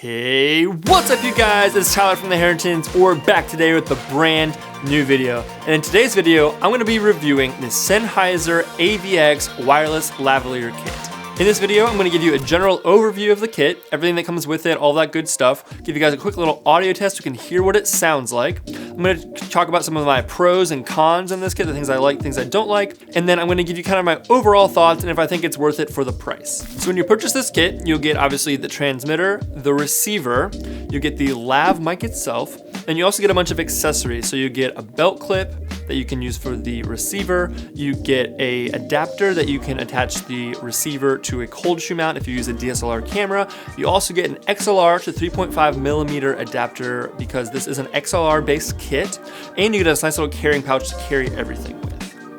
Hey, what's up you guys? It's Tyler from the HERRINTONS. We're back today with a brand new video. And in today's video, I'm going to be reviewing the Sennheiser AVX wireless lavalier kit. In this video, I'm going to give you a general overview of the kit, everything that comes with it, all that good stuff. Give you guys a quick little audio test so you can hear what it sounds like. I'm going to talk about some of my pros and cons in this kit, the things I like, things I don't like, and then I'm going to give you kind of my overall thoughts and if I think it's worth it for the price. So when you purchase this kit, you'll get obviously the transmitter, the receiver, you get the lav mic itself, and you also get a bunch of accessories. So you get a belt clip that you can use for the receiver, you get a adapter that you can attach the receiver to a cold shoe mount if you use a DSLR camera. You also get an XLR to 3.5mm adapter because this is an XLR based kit, and you get a nice little carrying pouch to carry everything with.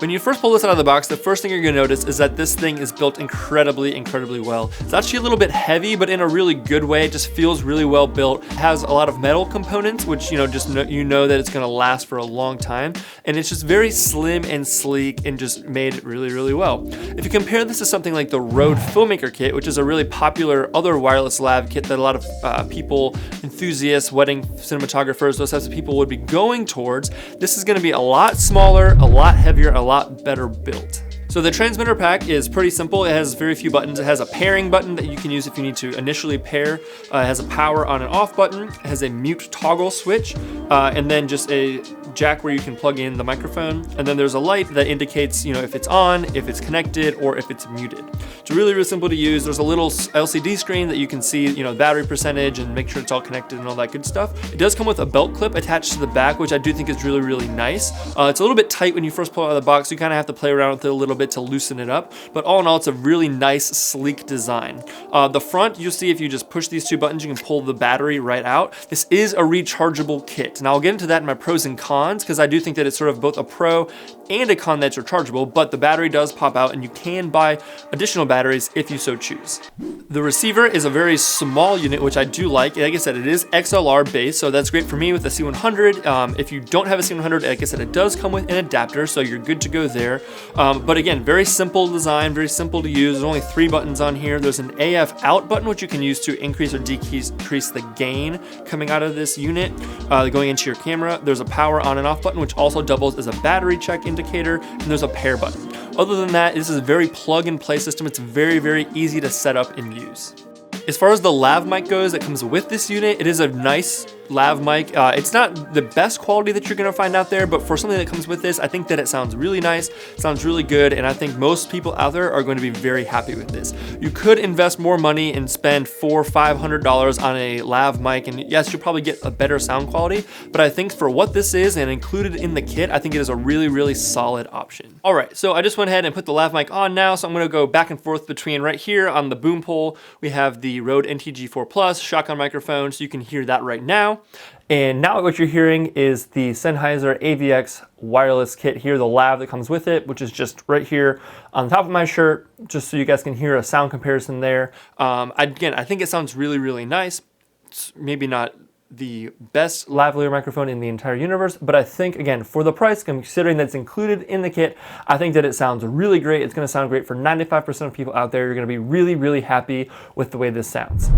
When you first pull this out of the box, the first thing you're gonna notice is that this thing is built incredibly well. It's actually a little bit heavy, but in a really good way. It just feels really well built. It has a lot of metal components, which you know that it's gonna last for a long time. And it's just very slim and sleek and just made really well. If you compare this to something like the Rode Filmmaker kit, which is a really popular other wireless lav kit that a lot of people, enthusiasts, wedding cinematographers, those types of people would be going towards, this is gonna be a lot smaller, a lot heavier, a lot better built. So the transmitter pack is pretty simple. It has very few buttons. It has a pairing button that you can use if you need to initially pair. It has a power on and off button. It has a mute toggle switch, and then just a jack where you can plug in the microphone. And then there's a light that indicates, if it's on, if it's connected, or if it's muted. It's really simple to use. There's a little LCD screen that you can see, battery percentage and make sure it's all connected and all that good stuff. It does come with a belt clip attached to the back, which I do think is really nice. It's a little bit tight when you first pull it out of the box. You kind of have to play around with it a little bit to loosen it up, but all in all, it's a really nice, sleek design. The front, you'll see if you just push these two buttons, you can pull the battery right out. This is a rechargeable kit. Now I'll get into that in my pros and cons, because I do think that it's sort of both a pro and a con that's rechargeable, but the battery does pop out and you can buy additional batteries if you so choose. The receiver is a very small unit, which I do like. Like I said, it is XLR based, so that's great for me with the C100. If you don't have a C100, like I said, it does come with an adapter, so you're good to go there. But again, very simple design, very simple to use. There's only 3 buttons on here. There's an AF out button, which you can use to increase or decrease the gain coming out of this unit, going into your camera. There's a power on and off button, which also doubles as a battery check indicator, and there's a pair button. Other than that, this is a very plug and play system. It's very easy to set up and use. As far as the lav mic goes that comes with this unit, it is a nice lav mic. It's not the best quality that you're gonna find out there, but for something that comes with this, I think that it sounds really nice, sounds really good, and I think most people out there are going to be very happy with this. You could invest more money and spend $400 or $500 on a lav mic, and yes, you'll probably get a better sound quality, but I think for what this is and included in the kit, I think it is a really solid option. All right, so I just went ahead and put the lav mic on now, so I'm gonna go back and forth between right here on the boom pole, we have the Rode NTG4 Plus shotgun microphone, so you can hear that right now. And now what you're hearing is the Sennheiser AVX wireless kit here, the lav that comes with it, which is just right here on the top of my shirt, just so you guys can hear a sound comparison there. Again, I think it sounds really nice. It's maybe not the best lavalier microphone in the entire universe, but I think, again, for the price, considering that it's included in the kit, I think that it sounds really great. It's gonna sound great for 95% of people out there. You're gonna be really happy with the way this sounds.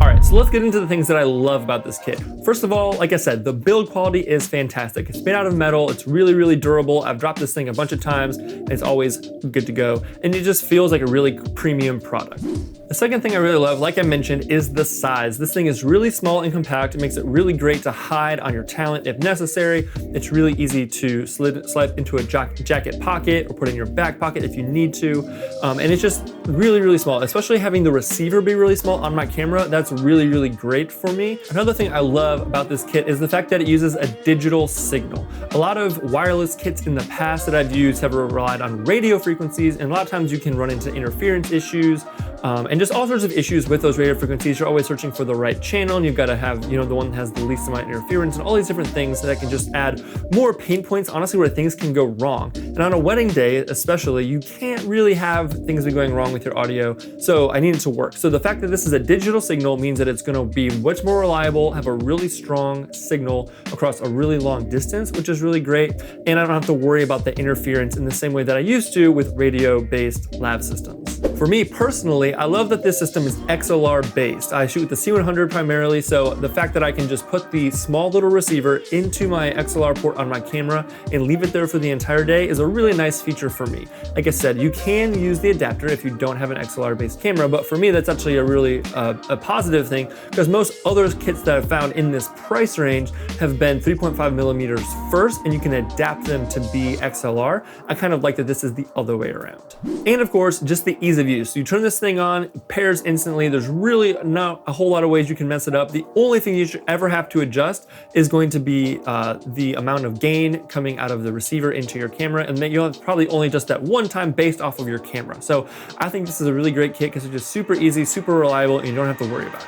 All right, so let's get into the things that I love about this kit. First of all, like I said, the build quality is fantastic. It's made out of metal, it's really durable. I've dropped this thing a bunch of times, and it's always good to go, and it just feels like a really premium product. The second thing I really love, like I mentioned, is the size. This thing is really small and compact. It makes it really great to hide on your talent if necessary. It's really easy to slide into a jacket pocket or put in your back pocket if you need to, and it's just really small, especially having the receiver be really small on my camera. That's really great for me. Another thing I love about this kit is the fact that it uses a digital signal. A lot of wireless kits in the past that I've used have relied on radio frequencies, and a lot of times you can run into interference issues and just all sorts of issues with those radio frequencies. You're always searching for the right channel, and you've got to have the one that has the least amount of interference, and all these different things that can just add more pain points, honestly, where things can go wrong. And on a wedding day especially, you can't really have things be going wrong with your audio, so I need it to work. So the fact that this is a digital signal means that it's gonna be much more reliable, have a really strong signal across a really long distance, which is really great. And I don't have to worry about the interference in the same way that I used to with radio-based lav systems. For me personally, I love that this system is XLR based. I shoot with the C100 primarily, so the fact that I can just put the small little receiver into my XLR port on my camera and leave it there for the entire day is a really nice feature for me. Like I said, you can use the adapter if you don't have an XLR based camera, but for me that's actually a really a positive thing, because most other kits that I've found in this price range have been 3.5 millimeters first, and you can adapt them to be XLR. I kind of like that this is the other way around. And of course, just the ease of use. You turn this thing on, it pairs instantly. There's really not a whole lot of ways you can mess it up. The only thing you should ever have to adjust is going to be the amount of gain coming out of the receiver into your camera, and then you'll have probably only just that one time based off of your camera. So I think this is a really great kit because it's just super easy, super reliable, and you don't have to worry about it.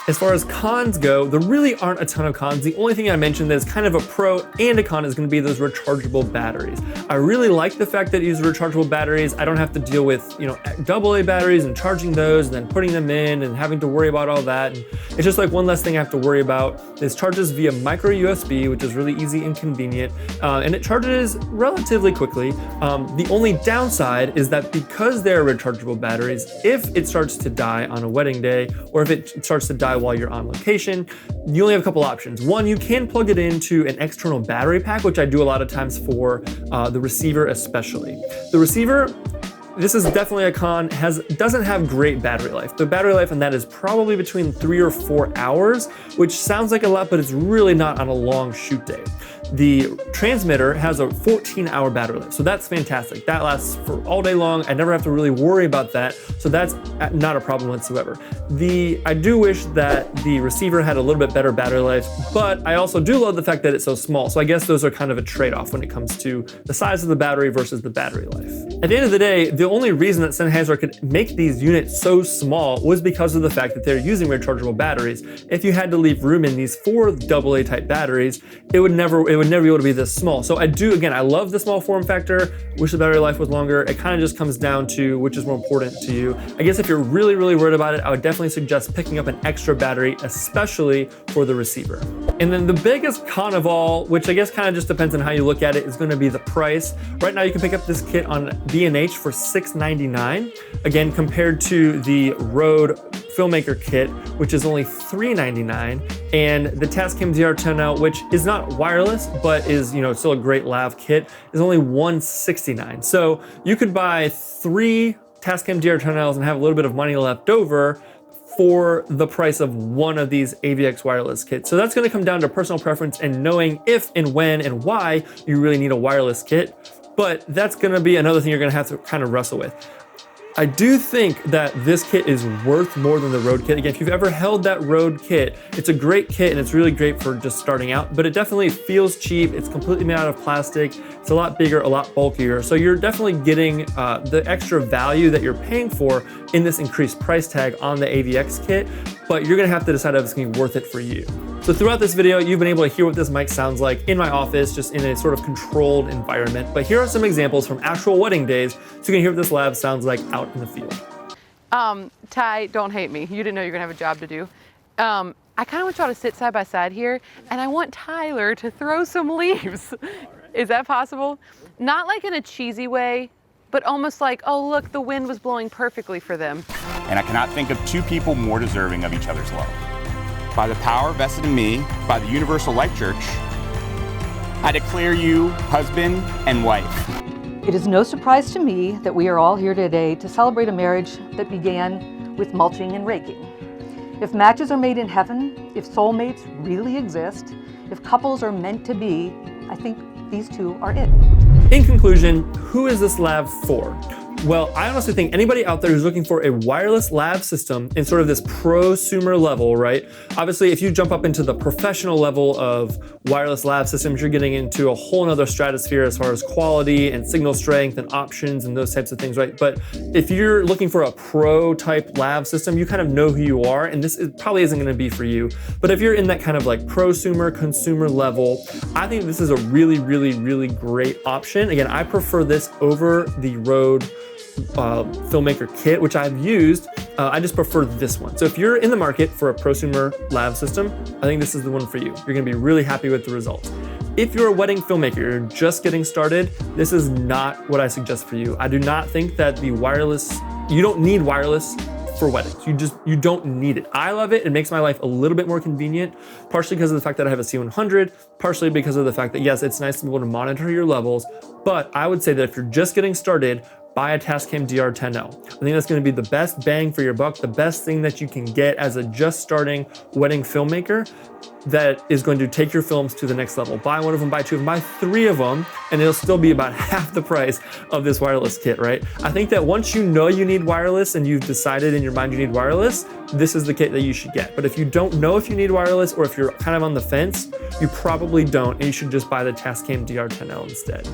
As far as cons go, there really aren't a ton of cons. The only thing I mentioned that is kind of a pro and a con is going to be those rechargeable batteries. I really like the fact that it uses rechargeable batteries. I don't have to deal with, AA batteries and charging those and then putting them in and having to worry about all that. And it's just like one less thing I have to worry about. This charges via micro USB, which is really easy and convenient, and it charges relatively quickly. The only downside is that because they're rechargeable batteries, if it starts to die on a wedding day, or if it starts to die while you're on location, you only have a couple options. One, you can plug it into an external battery pack, which I do a lot of times for the receiver especially. The receiver, this is definitely a con, doesn't have great battery life. The battery life on that is probably between 3 or 4 hours, which sounds like a lot, but it's really not on a long shoot day. The transmitter has a 14-hour battery life, so that's fantastic. That lasts for all day long. I never have to really worry about that, so that's not a problem whatsoever. I do wish that the receiver had a little bit better battery life, but I also do love the fact that it's so small, so I guess those are kind of a trade-off when it comes to the size of the battery versus the battery life. At the end of the day, the only reason that Sennheiser could make these units so small was because of the fact that they're using rechargeable batteries. If you had to leave room in these 4 AA type batteries, it would never be able to be this small. So I love the small form factor, wish the battery life was longer. It kind of just comes down to which is more important to you. I guess if you're really, really worried about it, I would definitely suggest picking up an extra battery, especially for the receiver. And then the biggest con of all, which I guess kind of just depends on how you look at it, is going to be the price. Right now you can pick up this kit on B&H for $6.99. Again, compared to the Rode Filmmaker kit, which is only $3.99, and the Tascam DR10L, which is not wireless, but is still a great lav kit, is only $169. So you could buy 3 Tascam DR10Ls and have a little bit of money left over for the price of one of these AVX wireless kits. So that's going to come down to personal preference and knowing if and when and why you really need a wireless kit. But that's going to be another thing you're going to have to kind of wrestle with. I do think that this kit is worth more than the Rode kit. Again, if you've ever held that Rode kit, it's a great kit and it's really great for just starting out, but it definitely feels cheap. It's completely made out of plastic. It's a lot bigger, a lot bulkier. So you're definitely getting the extra value that you're paying for in this increased price tag on the AVX kit, but you're gonna have to decide if it's gonna be worth it for you. So throughout this video, you've been able to hear what this mic sounds like in my office, just in a sort of controlled environment. But here are some examples from actual wedding days, so you can hear what this lav sounds like out in the field. Ty, don't hate me. You didn't know you were gonna have a job to do. I kind of want y'all to sit side by side here, and I want Tyler to throw some leaves. Is that possible? Not like in a cheesy way, but almost like, oh look, the wind was blowing perfectly for them. And I cannot think of 2 people more deserving of each other's love. By the power vested in me by the Universal Life Church, I declare you husband and wife. It is no surprise to me that we are all here today to celebrate a marriage that began with mulching and raking. If matches are made in heaven, if soulmates really exist, if couples are meant to be, I think these 2 are it. In conclusion, who is this lav for? Well, I honestly think anybody out there who's looking for a wireless lav system in sort of this prosumer level, right? Obviously, if you jump up into the professional level of wireless lav systems, you're getting into a whole nother stratosphere as far as quality and signal strength and options and those types of things, right? But if you're looking for a pro type lav system, you kind of know who you are, and probably isn't gonna be for you. But if you're in that kind of like prosumer, consumer level, I think this is a really, really, really great option. Again, I prefer this over the Rode filmmaker kit, which I've used. I just prefer this one. So if you're in the market for a prosumer lav system, I think this is the one for you. You're gonna be really happy with the results. If you're a wedding filmmaker, you're just getting started, this is not what I suggest for you. I do not think that the wireless, you don't need wireless for weddings. You don't need it. I love it. It makes my life a little bit more convenient, partially because of the fact that I have a C100, partially because of the fact that, yes, it's nice to be able to monitor your levels, but I would say that if you're just getting started, buy a Tascam DR10L. I think that's gonna be the best bang for your buck, the best thing that you can get as a just starting wedding filmmaker that is going to take your films to the next level. Buy one of them, buy two of them, buy three of them, and it'll still be about half the price of this wireless kit, right? I think that once you know you need wireless and you've decided in your mind you need wireless, this is the kit that you should get. But if you don't know if you need wireless, or if you're kind of on the fence, you probably don't, and you should just buy the Tascam DR10L instead.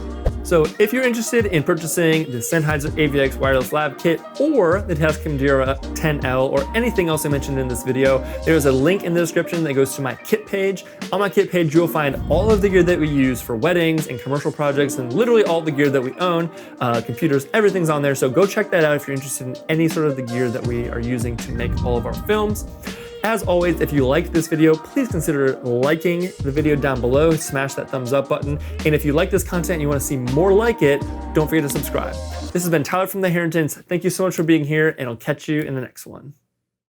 So if you're interested in purchasing the Sennheiser AVX wireless lav kit or the Tascam DR10L or anything else I mentioned in this video, there's a link in the description that goes to my kit page. On my kit page, you'll find all of the gear that we use for weddings and commercial projects, and literally all the gear that we own, computers, everything's on there. So go check that out if you're interested in any sort of the gear that we are using to make all of our films. As always, if you liked this video, please consider liking the video down below, smash that thumbs up button. And if you like this content and you want to see more like it, don't forget to subscribe. This has been Tyler from the Herrintons. Thank you so much for being here, and I'll catch you in the next one.